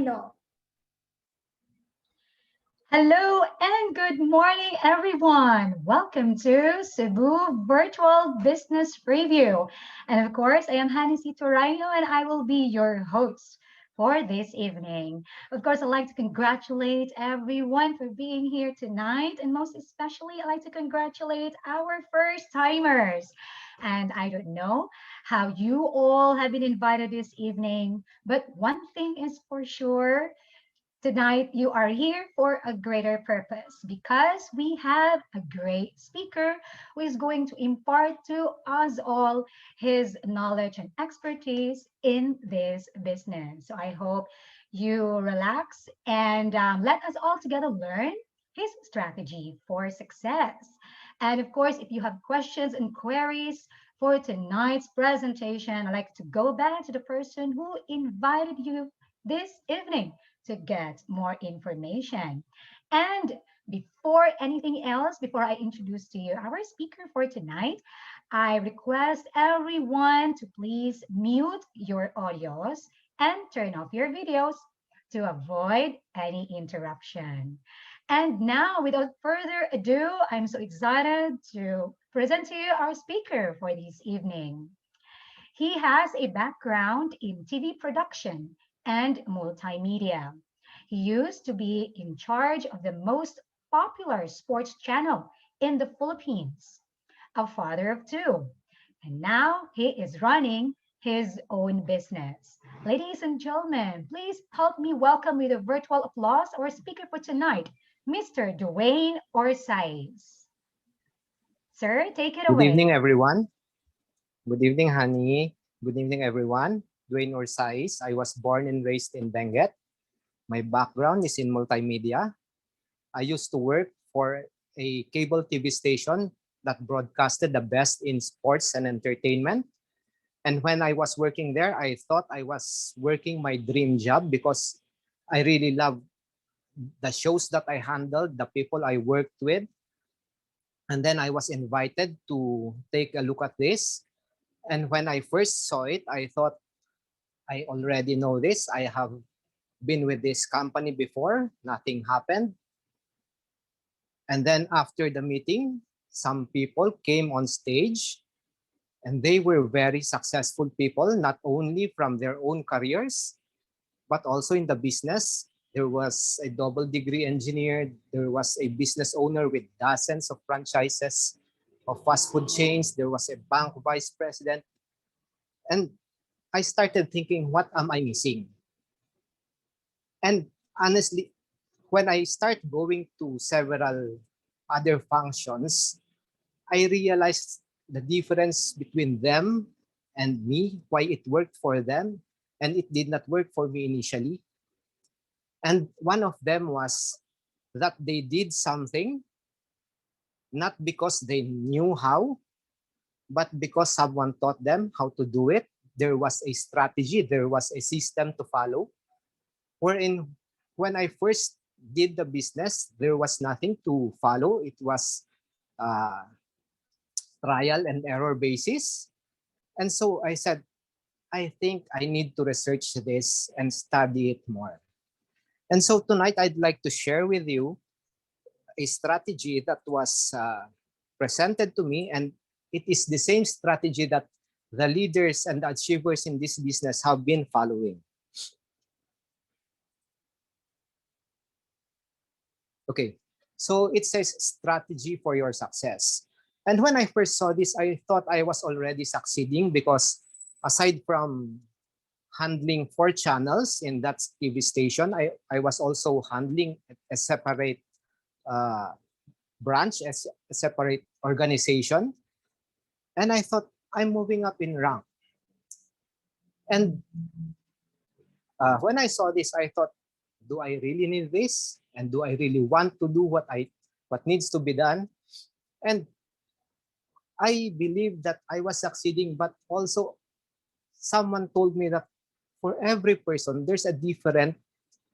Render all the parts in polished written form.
Filipino. Hello and good morning, everyone. Welcome to Cebu Virtual Business Preview. And of course, I am Hanisi Torino and I will be your host for this evening. Of course, I'd like to congratulate everyone for being here tonight. And most especially, I'd like to congratulate our first timers. And I don't know how you all have been invited this evening, but one thing is for sure. Tonight, you are here for a greater purpose because we have a great speaker who is going to impart to us all his knowledge and expertise in this business. So I hope you relax and let us all together learn his strategy for success. And of course, if you have questions and queries for tonight's presentation, I'd like to go back to the person who invited you this evening to get more information. And before anything else, before I introduce to you our speaker for tonight, I request everyone to please mute your audios and turn off your videos to avoid any interruption. And now, without further ado, I'm so excited to present to you our speaker for this evening. He has a background in TV production and multimedia. He used to be in charge of the most popular sports channel in the Philippines, a father of two. And now he is running his own business. Ladies and gentlemen, please help me welcome with a virtual applause our speaker for tonight, Mr. Duane Orsais. Sir, take it Good evening, away. everyone. Good evening, Hani. Good evening, everyone. Duane Orsais. I was born and raised in Benguet. My background is in multimedia. I used to work for a cable TV station that broadcasted the best in sports and entertainment. And when I was working there, I thought I was working my dream job because I really love the shows that I handled, the people I worked with. And then I was invited to take a look at this. And when I first saw it, I thought, I already know this. I have been with this company before. Nothing happened. And then after the meeting, some people came on stage and they were very successful people, not only from their own careers, but also in the business. There was a double degree engineer. There was a business owner with dozens of franchises of fast food chains. There was a bank vice president. And I started thinking, what am I missing? And honestly, when I start going to several other functions, I realized the difference between them and me, why it worked for them and it did not work for me initially. And one of them was that they did something not because they knew how, but because someone taught them how to do it. There was a strategy, there was a system to follow. Wherein, when I first did the business, there was nothing to follow. It was trial and error basis. And so I said, I think I need to research this and study it more. And so tonight I'd like to share with you a strategy that was presented to me, and it is the same strategy that the leaders and the achievers in this business have been following. Okay, so it says strategy for your success. And when I first saw this, I thought I was already succeeding because aside from handling 4 channels in that TV station, I was also handling a separate branch, as a separate organization. And I thought, I'm moving up in rank. And when I saw this, I thought, do I really need this? And do I really want to do what needs to be done? And I believe that I was succeeding, but also someone told me that for every person, there's a different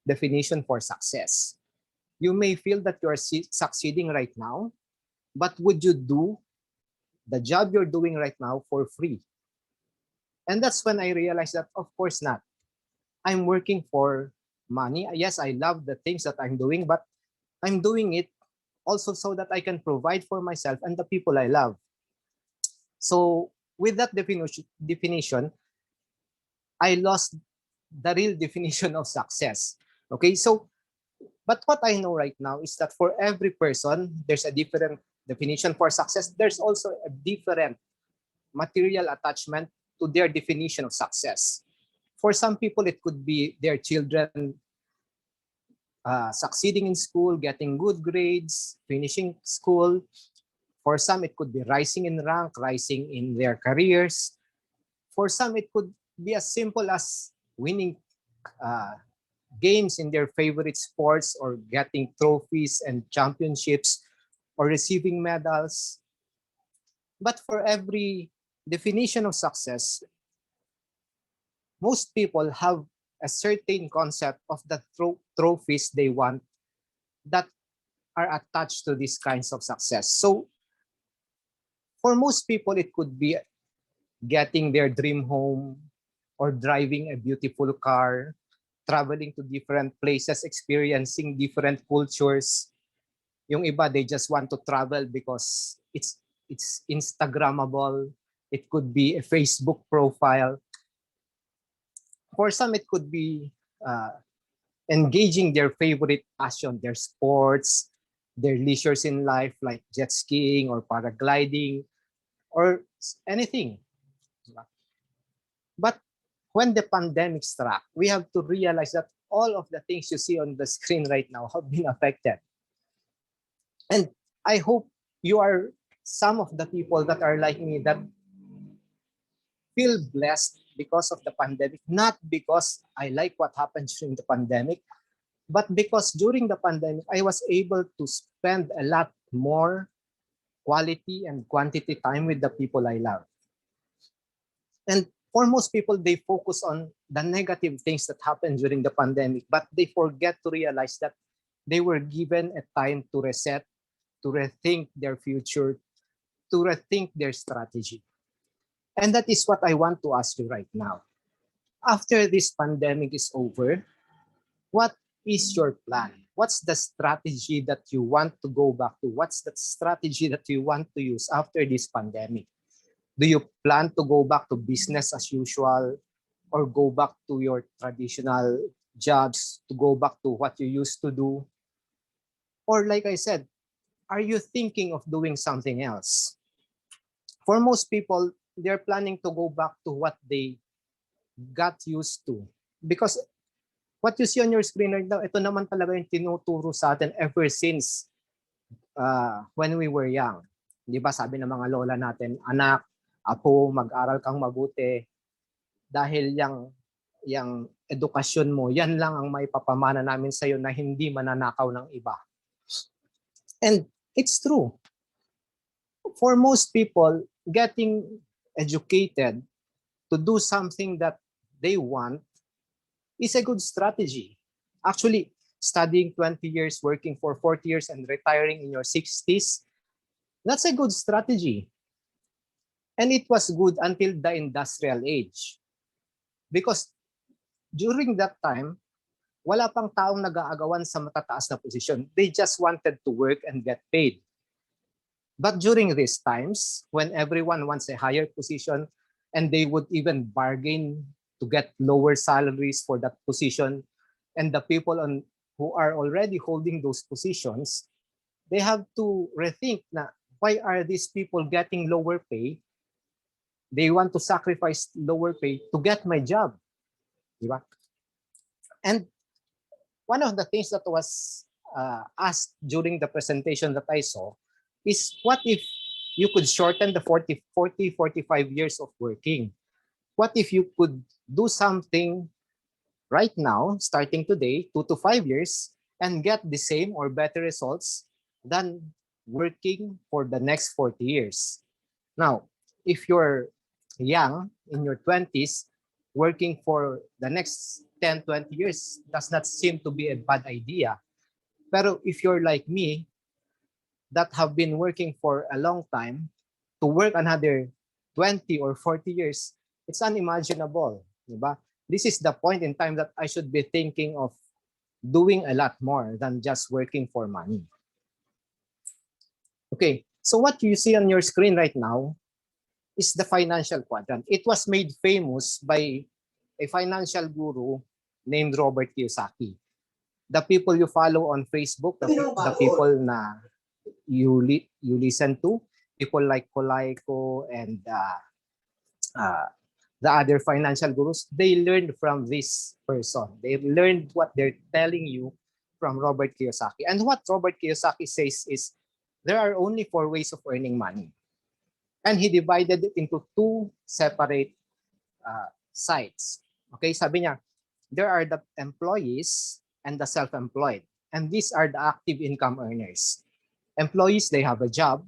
definition for success. You may feel that you're succeeding right now, but would you do the job you're doing right now for free? And that's when I realized that, of course not. I'm working for money. Yes, I love the things that I'm doing, but I'm doing it also so that I can provide for myself and the people I love. So with that definition, I lost the real definition of success. Okay, so but what I know right now is that for every person, there's a different definition for success. There's also a different material attachment to their definition of success. For some people, it could be their children succeeding in school, getting good grades, finishing school. For some, it could be rising in rank, rising in their careers. For some, it could be as simple as winning uh, games in their favorite sports or getting trophies and championships or receiving medals. But for every definition of success, most people have a certain concept of the trophies they want that are attached to these kinds of success. So for most people, it could be getting their dream home or driving a beautiful car, traveling to different places, experiencing different cultures. Yung iba, they just want to travel because it's Instagrammable. It could be a Facebook profile. For some, it could be engaging their favorite passion, their sports, their leisures in life like jet skiing or paragliding or anything. But when the pandemic struck, we have to realize that all of the things you see on the screen right now have been affected. And I hope you are some of the people that are like me that feel blessed because of the pandemic, not because I like what happened during the pandemic, but because during the pandemic, I was able to spend a lot more quality and quantity time with the people I love. And for most people, they focus on the negative things that happened during the pandemic, but they forget to realize that they were given a time to reset, to rethink their future, to rethink their strategy. And that is what I want to ask you right now. After this pandemic is over, what is your plan? What's the strategy that you want to go back to? What's the strategy that you want to use after this pandemic? Do you plan to go back to business as usual or go back to your traditional jobs, to go back to what you used to do? Or like I said, are you thinking of doing something else? For most people, they're planning to go back to what they got used to. Because what you see on your screen right now, ito naman talaga yung tinuturo sa atin ever since when we were young. Di ba sabi ng mga lola natin, anak, apo, mag-aral kang mabuti dahil yang edukasyon mo, yan lang ang maipapamana namin sa iyo na hindi mananakaw ng iba. And it's true. For most people, getting educated to do something that they want is a good strategy. Actually, studying 20 years, working for 40 years, and retiring in your 60s, that's a good strategy. And it was good until the industrial age. Because during that time, wala pang taong nag-aagawan sa matataas na posisyon. They just wanted to work and get paid. But during these times, when everyone wants a higher position and they would even bargain to get lower salaries for that position, and the people who are already holding those positions, they have to rethink na why are these people getting lower pay? They want to sacrifice lower pay to get my job. Diba? And one of the things that was asked during the presentation that I saw is what if you could shorten the 45 years of working? What if you could do something right now, starting today, 2 to 5 years, and get the same or better results than working for the next 40 years? Now, if you're young, in your 20s, working for the next 10, 20 years does not seem to be a bad idea. Pero if you're like me, that have been working for a long time, to work another 20 or 40 years, it's unimaginable. Diba? This is the point in time that I should be thinking of doing a lot more than just working for money. Okay, so what you see on your screen right now is the financial quadrant. It was made famous by a financial guru named Robert Kiyosaki. The people you follow on Facebook, the people na you listen to, people like Kolaiko and uh, the other financial gurus, they learned from this person. They learned what they're telling you from Robert Kiyosaki. And what Robert Kiyosaki says is there are only four ways of earning money. And he divided it into two separate sides. Okay, sabi niya, there are the employees and the self-employed. And these are the active income earners. Employees, they have a job.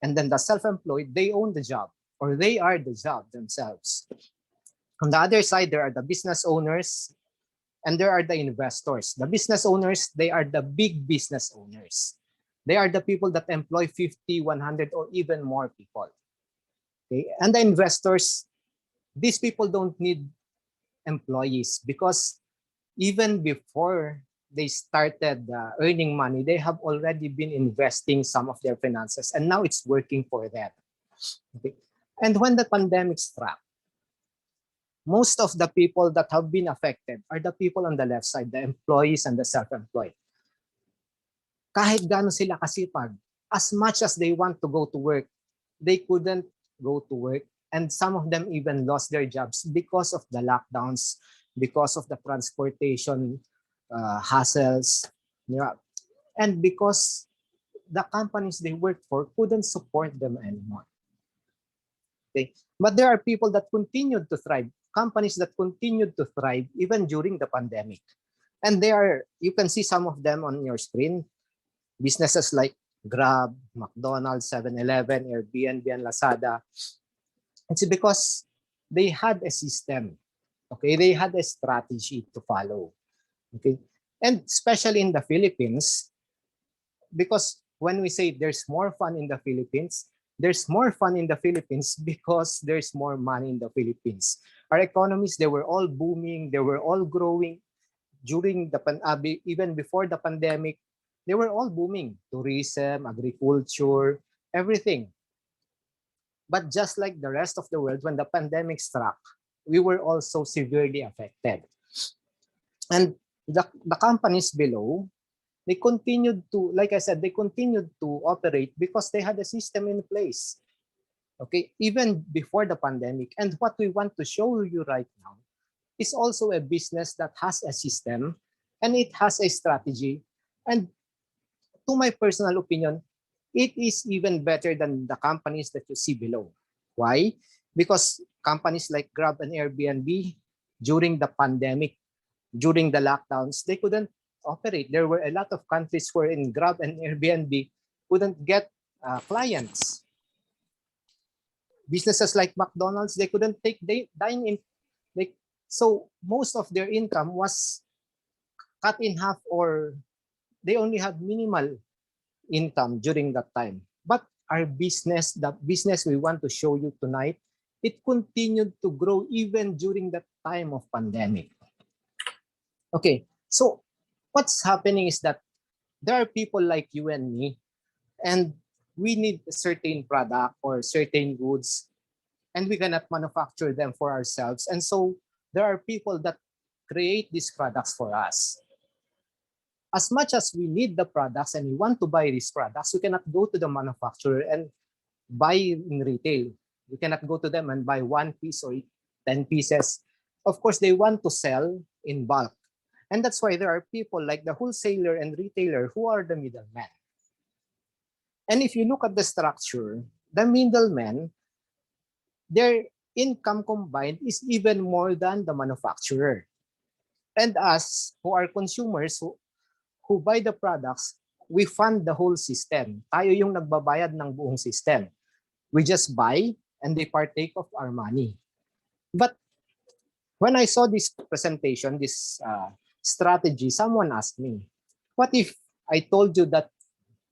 And then the self-employed, they own the job or they are the job themselves. On the other side, there are the business owners and there are the investors. The business owners, they are the big business owners. They are the people that employ 50, 100, or even more people. Okay? And the investors, these people don't need employees because even before they started earning money, they have already been investing some of their finances and now it's working for them. Okay? And when the pandemic struck, most of the people that have been affected are the people on the left side, the employees and the self-employed. Kahit gaano sila kasipag, as much as they want to go to work, they couldn't go to work. And some of them even lost their jobs because of the lockdowns, because of the transportation hassles, yeah, and because the companies they worked for couldn't support them anymore. Okay? But there are people that continued to thrive, companies that continued to thrive even during the pandemic. And they are, you can see some of them on your screen. Businesses like Grab, McDonald's, 7-Eleven, Airbnb, and Lazada. It's because they had a system. Okay, they had a strategy to follow. Okay, and especially in the Philippines, because when we say there's more fun in the Philippines, there's more fun in the Philippines because there's more money in the Philippines. Our economies, they were all booming, they were all growing during the even before the pandemic. They were all booming. Tourism, agriculture, everything. But just like the rest of the world, when the pandemic struck, we were also severely affected. And the companies below, they continued to, like I said, they continued to operate because they had a system in place. Okay, even before the pandemic. And what we want to show you right now is also a business that has a system and it has a strategy. And to my personal opinion, it is even better than the companies that you see below. Why? Because companies like Grab and Airbnb, during the pandemic, during the lockdowns, they couldn't operate. There were a lot of countries where in Grab and Airbnb couldn't get clients. Businesses like McDonald's, they couldn't take dine in. So most of their income was cut in half or they only had minimal income during that time. But our business, the business we want to show you tonight, it continued to grow even during that time of pandemic. Okay, so what's happening is that there are people like you and me, and we need a certain product or certain goods, and we cannot manufacture them for ourselves. And so there are people that create these products for us. As much as we need the products and we want to buy these products, we cannot go to the manufacturer and buy in retail. We cannot go to them and buy 1 piece or 10 pieces. Of course, they want to sell in bulk. And that's why there are people like the wholesaler and retailer who are the middlemen. And if you look at the structure, the middlemen, their income combined is even more than the manufacturer. And us, who are consumers, who buy the products, we fund the whole system. Tayo yung nagbabayad ng buong system. We just buy and they partake of our money. But when I saw this presentation, this strategy, someone asked me, what if I told you that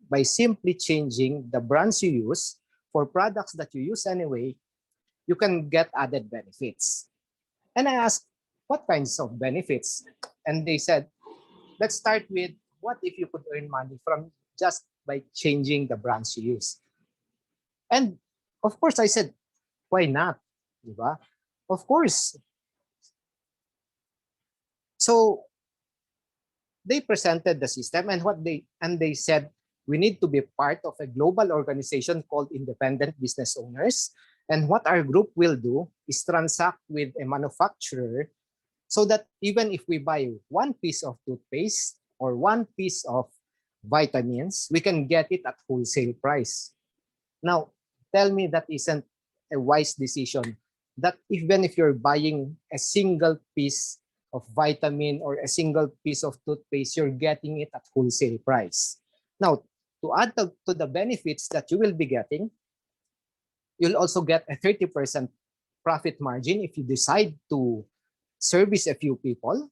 by simply changing the brands you use for products that you use anyway, you can get added benefits? And I asked, what kinds of benefits? And they said, let's start with what if you could earn money from just by changing the brands you use. And of course, I said, why not? Diba? Of course. So they presented the system and they said we need to be part of a global organization called Independent Business Owners. And what our group will do is transact with a manufacturer so that even if we buy one piece of toothpaste or one piece of vitamins, we can get it at wholesale price. Now, tell me that isn't a wise decision. That even if you're buying a single piece of vitamin or a single piece of toothpaste, you're getting it at wholesale price. Now, to add to the benefits that you will be getting, you'll also get a 30% profit margin if you decide to service a few people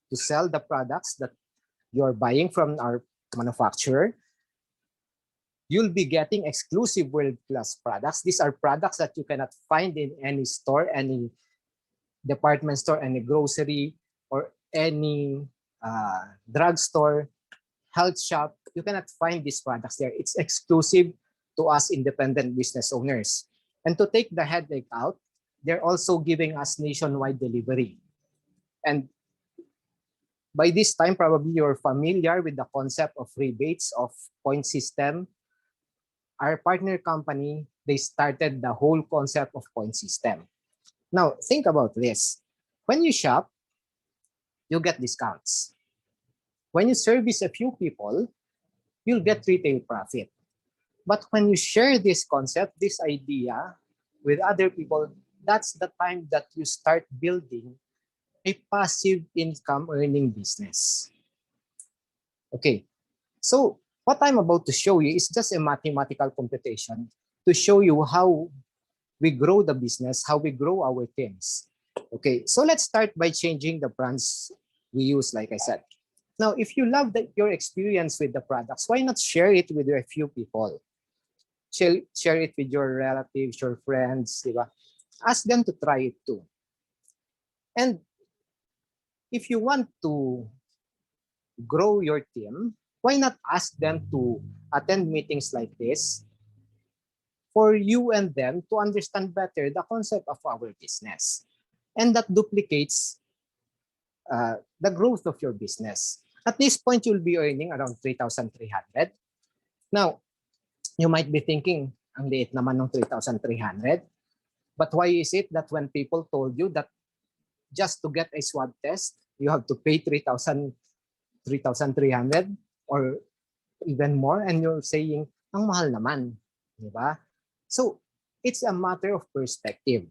to sell the products that you're buying from our manufacturer. You'll be getting exclusive world-class products. These are products that you cannot find in any store, any department store, any grocery, or any drugstore, health shop. You cannot find these products there. It's exclusive to us independent business owners. And to take the headache out, they're also giving us nationwide delivery. And by this time, probably you're familiar with the concept of rebates, of point system. Our partner company, they started the whole concept of point system. Now, think about this. When you shop, you get discounts. When you service a few people, you'll get retail profit. But when you share this concept, this idea with other people, that's the time that you start building a passive income earning business. Okay, so what I'm about to show you is just a mathematical computation to show you how we grow the business, how we grow our teams. Okay, so let's start by changing the brands we use, like I said. Now, if you love your experience with the products, why not share it with a few people? Share it with your relatives, your friends, diba? Ask them to try it too. And if you want to grow your team, why not ask them to attend meetings like this for you and them to understand better the concept of our business? And that duplicates the growth of your business. At this point, you'll be earning around 3,300. Now, you might be thinking, ang liit naman ng 3,300. But why is it that when people told you that just to get a swab test, you have to pay 3,300 or even more, and you're saying, ang mahal naman, di ba? So, it's a matter of perspective.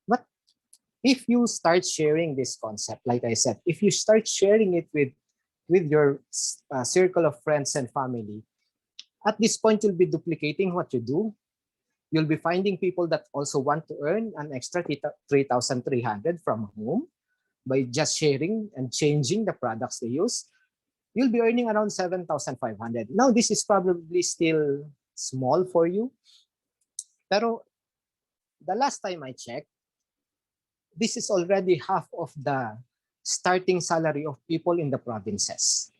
But if you start sharing this concept, like I said, if you start sharing it with your circle of friends and family, at this point, you'll be duplicating what you do. You'll be finding people that also want to earn an extra 3,300 from home by just sharing and changing the products they use. You'll be earning around 7,500. Now, this is probably still small for you. Pero the last time I checked, this is already half of the starting salary of people in the provinces.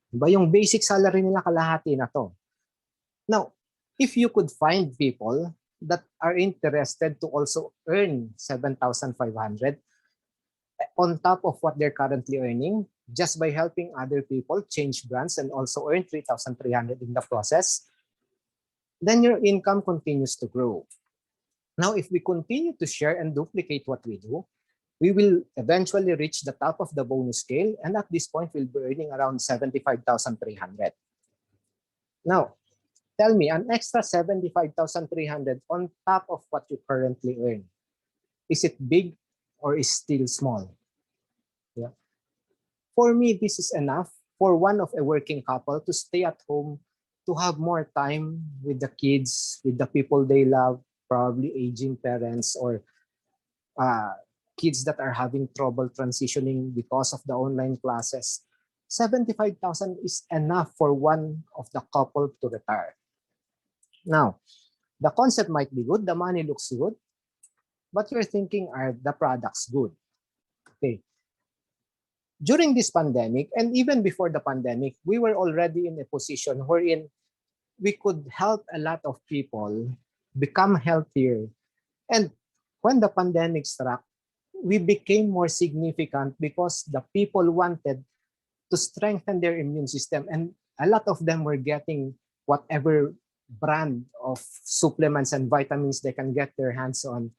Diba? Yung basic salary nila kalahati na to. Now, if you could find people that are interested to also earn 7,500 on top of what they're currently earning, just by helping other people change brands and also earn 3,300 in the process, then your income continues to grow. Now, if we continue to share and duplicate what we do, we will eventually reach the top of the bonus scale, and at this point, we'll be earning around 75,300. Now, tell me, an extra 75,300 on top of what you currently earn, is it big or is still small? Yeah. For me, this is enough for one of a working couple to stay at home, to have more time with the kids, with the people they love, probably aging parents or kids that are having trouble transitioning because of the online classes. 75,000 is enough for one of the couple to retire. Now, the concept might be good, the money looks good, but you're thinking, are the products good? Okay. During this pandemic, and even before the pandemic, we were already in a position wherein we could help a lot of people become healthier. And when the pandemic struck, we became more significant because the people wanted to strengthen their immune system. And a lot of them were getting whatever brand of supplements and vitamins they can get their hands on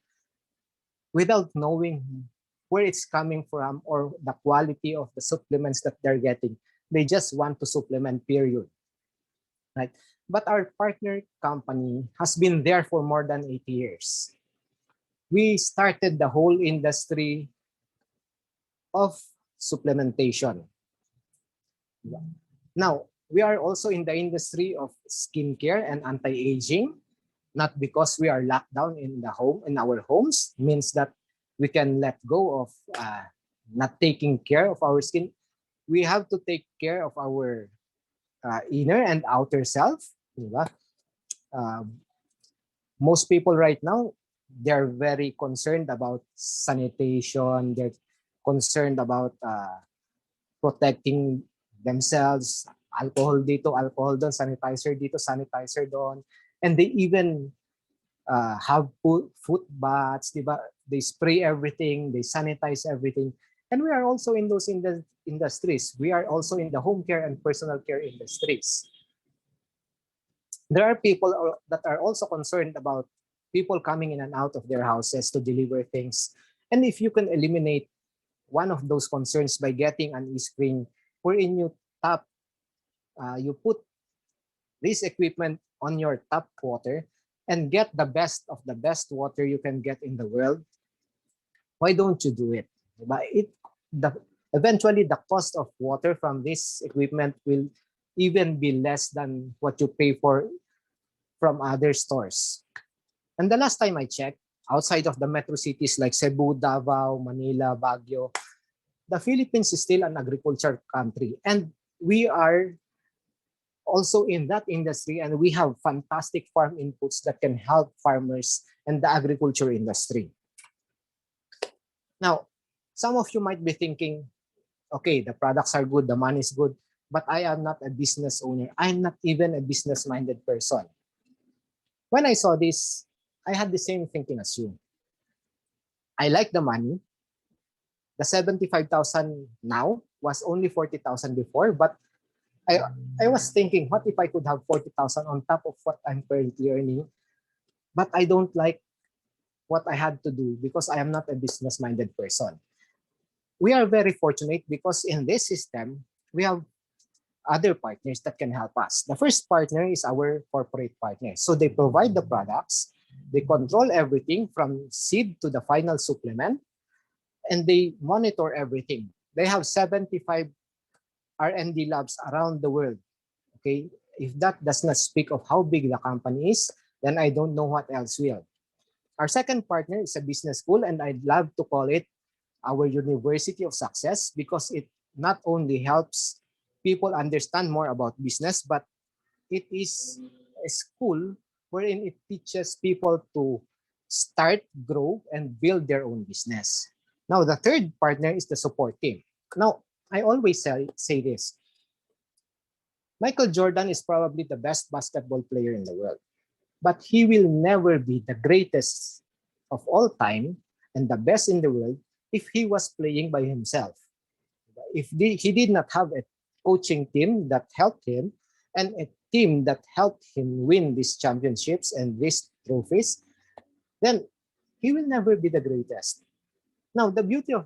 without knowing where it's coming from or the quality of the supplements that they're getting. They just want to supplement, period. Right? But our partner company has been there for more than 80 years. We started the whole industry of supplementation. Now, we are also in the industry of skincare and anti-aging, not because we are locked down in the home, in our homes, means that we can let go of not taking care of our skin. We have to take care of our inner and outer self. Diba? Most people right now, they're very concerned about sanitation. They're concerned about protecting themselves. Alcohol dito, alcohol doon, sanitizer dito, sanitizer doon. And they even have foot baths, diba? They spray everything, they sanitize everything. And we are also in those industries. We are also in the home care and personal care industries. There are people that are also concerned about people coming in and out of their houses to deliver things. And if you can eliminate one of those concerns by getting an e-screen wherein you put this equipment on your tap water and get the best of the best water you can get in the world, why don't you do it? But eventually the cost of water from this equipment will even be less than what you pay for from other stores. And the last time I checked, outside of the metro cities like Cebu, Davao, Manila, Baguio, the Philippines is still an agriculture country. And we are also in that industry, and we have fantastic farm inputs that can help farmers and the agriculture industry. Now, some of you might be thinking, okay, the products are good, the money is good, but I am not a business owner. I'm not even a business-minded person. When I saw this, I had the same thinking as you. I like the money. The 75,000 now was only 40,000 before, but I was thinking, what if I could have 40,000 on top of what I'm currently earning? But I don't like what I had to do because I am not a business-minded person. We are very fortunate because in this system, we have other partners that can help us. The first partner is our corporate partner. So they provide the products, they control everything from seed to the final supplement, and they monitor everything. They have 75 R&D labs around the world. Okay, if that does not speak of how big the company is, then I don't know what else will. Our second partner is a business school, and I'd love to call it our University of Success because it not only helps people understand more about business, but it is a school wherein it teaches people to start, grow, and build their own business. Now, the third partner is the support team. Now, I always say this. Michael Jordan is probably the best basketball player in the world, but he will never be the greatest of all time and the best in the world if he was playing by himself. If he did not have a coaching team that helped him and a team that helped him win these championships and these trophies, then he will never be the greatest. Now, the beauty of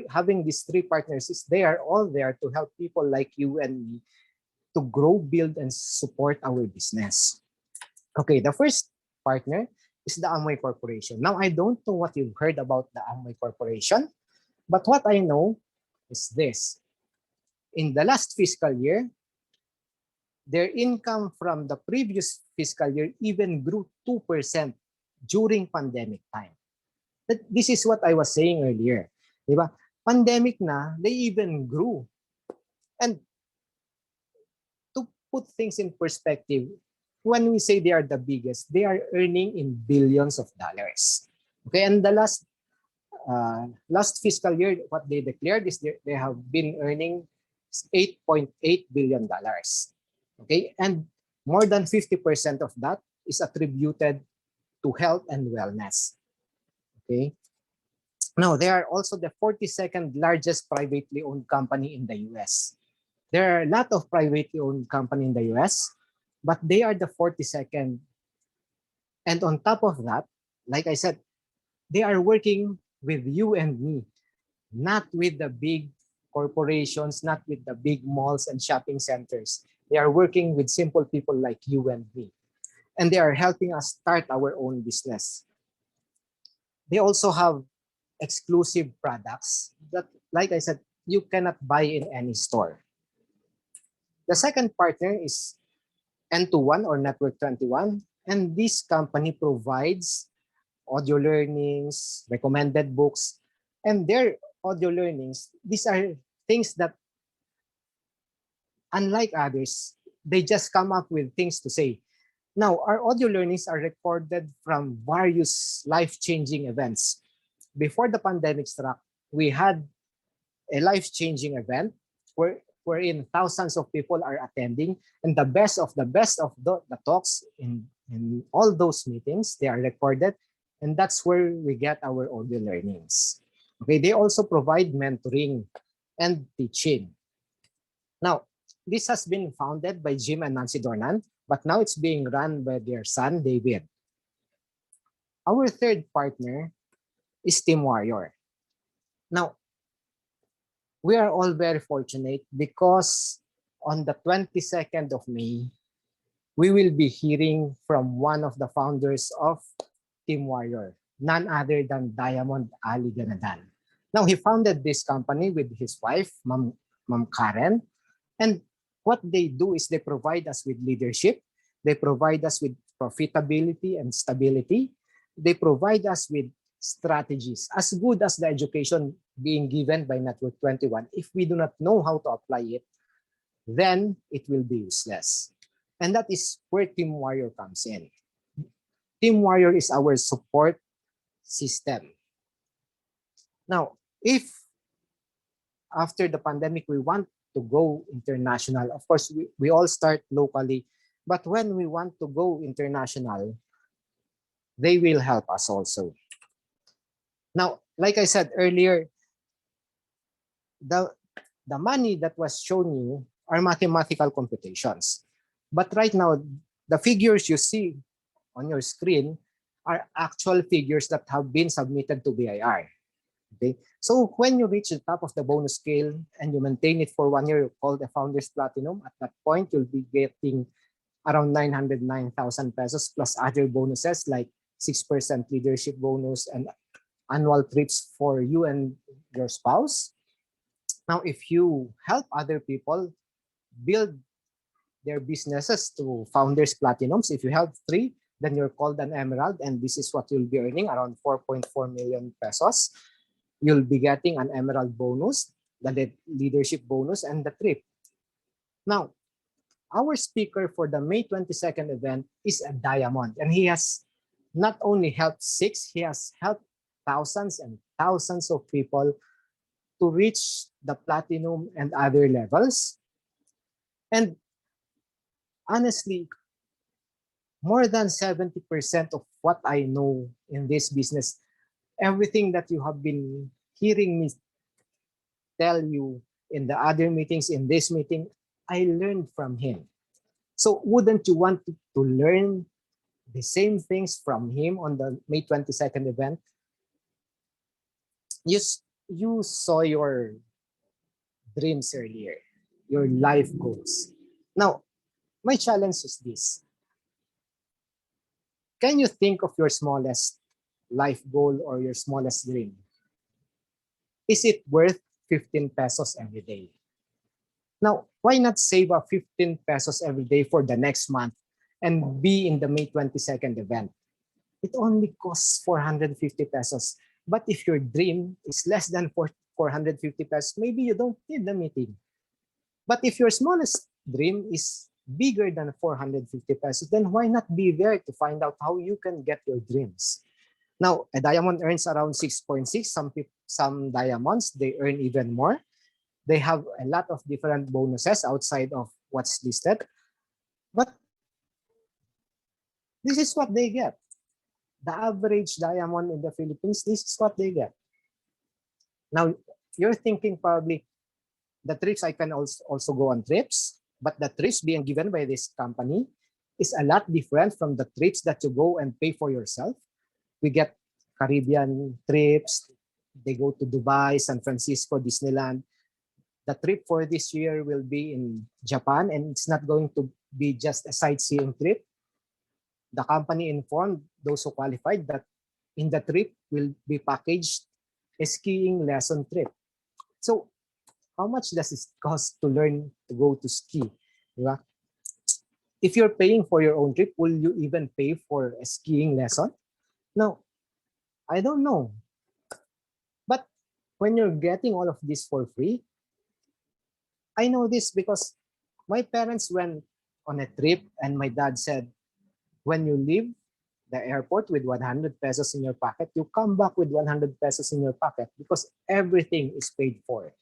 having these three partners is they are all there to help people like you and me to grow, build, and support our business. Okay, the first partner is the Amway Corporation. Now, I don't know what you've heard about the Amway Corporation, but what I know is this. In the last fiscal year, their income from the previous fiscal year even grew 2% during pandemic time. This is what I was saying earlier. Diba? Pandemic na, they even grew. And to put things in perspective, when we say they are the biggest, they are earning in billions of dollars. Okay, and the last last fiscal year, what they declared is they have been earning $8.8 billion. Okay, and more than 50% of that is attributed to health and wellness. Okay, now they are also the 42nd largest privately owned company in the US. There are a lot of privately owned company in the US, but they are the 42nd. And on top of that, like I said, they are working with you and me, not with the big corporations, not with the big malls and shopping centers. They are working with simple people like you and me. And they are helping us start our own business. They also have exclusive products that, like I said, you cannot buy in any store. The second partner is N21 or Network 21. And this company provides audio learnings, recommended books, and their audio learnings, these are things that, unlike others, they just come up with things to say. Now, our audio learnings are recorded from various life-changing events. Before the pandemic struck, we had a life-changing event wherein thousands of people are attending, and the best of the talks in all those meetings, they are recorded, and that's where we get our audio learnings. Okay, they also provide mentoring and teaching. Now, this has been founded by Jim and Nancy Dornan, but now it's being run by their son, David. Our third partner is Team Warrior. Now, we are all very fortunate because on the 22nd of May, we will be hearing from one of the founders of Team Warrior, none other than Diamond Ali Ganadan. Now, he founded this company with his wife, Ma'am Karen, and what they do is they provide us with leadership, they provide us with profitability and stability, they provide us with strategies, as good as the education being given by Network 21. If we do not know how to apply it, then it will be useless. And that is where Team Warrior comes in. Team Warrior is our support system. Now, if after the pandemic we want to go international, of course, we all start locally, but when we want to go international, they will help us also. Now, like I said earlier, the money that was shown you are mathematical computations. But right now, the figures you see on your screen are actual figures that have been submitted to BIR. Okay, so when you reach the top of the bonus scale and you maintain it for 1 year, you call the Founders Platinum. At that point, you'll be getting around 909,000 pesos plus other bonuses like 6% leadership bonus and annual trips for you and your spouse. Now, if you help other people build their businesses to Founders Platinums, if you help 3, then you're called an Emerald, and this is what you'll be earning, around 4.4 million pesos. You'll be getting an Emerald bonus, the leadership bonus, and the trip. Now, our speaker for the May 22nd event is a Diamond, and he has not only helped 6, he has helped thousands and thousands of people to reach the Platinum and other levels. And honestly, more than 70% of what I know in this business, everything that you have been hearing me tell you in the other meetings, in this meeting, I learned from him. So wouldn't you want to learn the same things from him on the May 22nd event? You saw your dreams earlier, your life goals. Now, my challenge is this. Can you think of your smallest life goal or your smallest dream? Is it worth 15 pesos every day? Now, why not save up 15 pesos every day for the next month and be in the May 22nd event? It only costs 450 pesos. But if your dream is less than 450 pesos, maybe you don't need the meeting. But if your smallest dream is bigger than 450 pesos, then why not be there to find out how you can get your dreams? Now, a diamond earns around 6.6. Some diamonds, they earn even more. They have a lot of different bonuses outside of what's listed. But this is what they get. The average diamond in the Philippines, this is what they get. Now, you're thinking probably the trips I can also go on trips, but the trips being given by this company is a lot different from the trips that you go and pay for yourself. We get Caribbean trips, they go to Dubai, San Francisco, Disneyland. The trip for this year will be in Japan, and it's not going to be just a sightseeing trip. The company informed those who qualified that in the trip will be packaged a skiing lesson trip. So how much does it cost to learn to go to ski? Diba? If you're paying for your own trip, will you even pay for a skiing lesson? No, I don't know. But when you're getting all of this for free, I know this because my parents went on a trip and my dad said, when you leave the airport with 100 pesos in your pocket, you come back with 100 pesos in your pocket because everything is paid for.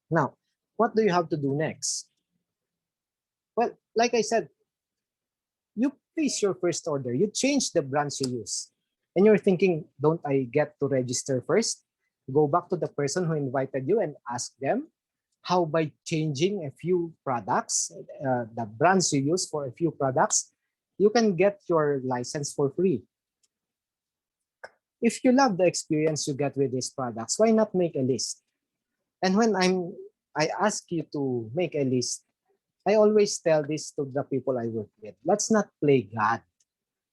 Now, what do you have to do next? Well, like I said, you place your first order, you change the brands you use. And you're thinking, don't I get to register first? Go back to the person who invited you and ask them how by changing a few products, the brands you use for a few products, you can get your license for free. If you love the experience you get with these products, why not make a list? And when I ask you to make a list, I always tell this to the people I work with. Let's not play God.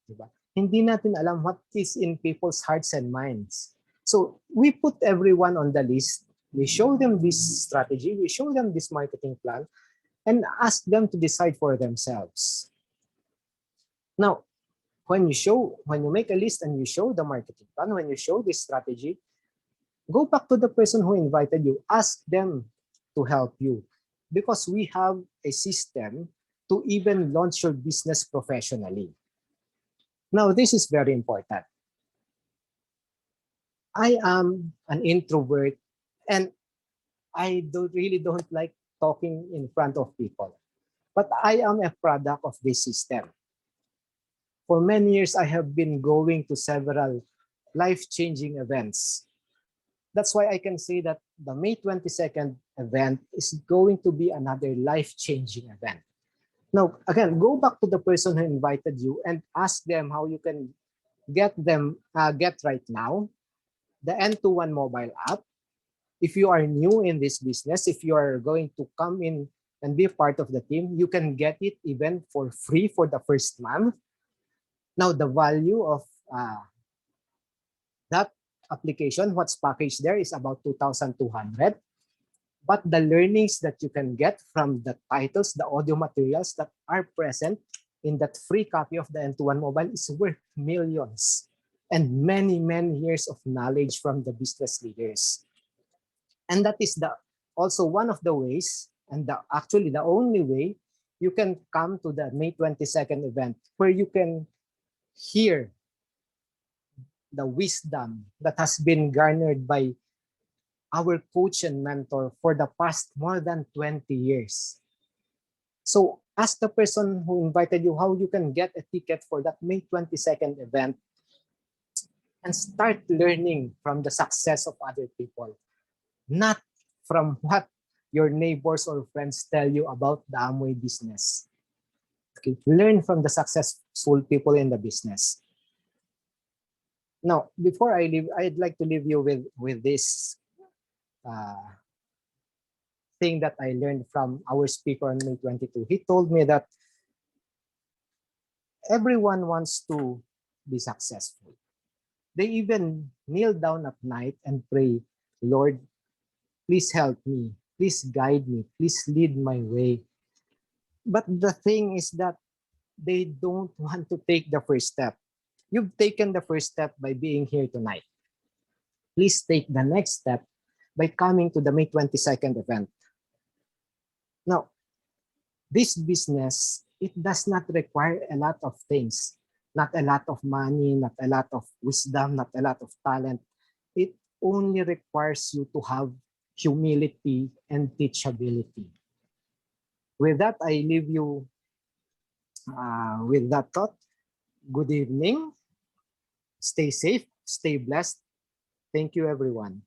Diba? Hindi natin alam what is in people's hearts and minds. So we put everyone on the list. We show them this strategy. We show them this marketing plan and ask them to decide for themselves. Now, when you make a list and you show the marketing plan, when you show this strategy, go back to the person who invited you. Ask them to help you because we have a system to even launch your business professionally. Now, this is very important. I am an introvert and I really don't like talking in front of people. But I am a product of this system. For many years, I have been going to several life-changing events. That's why I can say that the May 22nd event is going to be another life-changing event. Now, again, go back to the person who invited you and ask them how you can get right now the N21 mobile app. If you are new in this business, if you are going to come in and be part of the team, you can get it even for free for the first month. Now, the value of that application, what's packaged there is about 2,200. But the learnings that you can get from the titles, the audio materials that are present in that free copy of the N21 mobile is worth millions and many, many years of knowledge from the business leaders. And that is also one of the ways, and actually the only way you can come to the May 22nd event where you can hear the wisdom that has been garnered by our coach and mentor for the past more than 20 years. So ask the person who invited you how you can get a ticket for that May 22nd event and start learning from the success of other people, not from what your neighbors or friends tell you about the Amway business. Okay. Learn from the successful people in the business. Now, before I leave, I'd like to leave you with this thing that I learned from our speaker on May 22. He told me that everyone wants to be successful. They even kneel down at night and pray, Lord, please help me. Please guide me. Please lead my way. But the thing is that they don't want to take the first step. You've taken the first step by being here tonight. Please take the next step by coming to the May 22nd event. Now, this business, it does not require a lot of things. not a lot of money, not a lot of wisdom, not a lot of talent. It only requires you to have humility and teachability. With that, I leave you with that thought. Good evening. Stay safe, stay blessed. Thank you, everyone.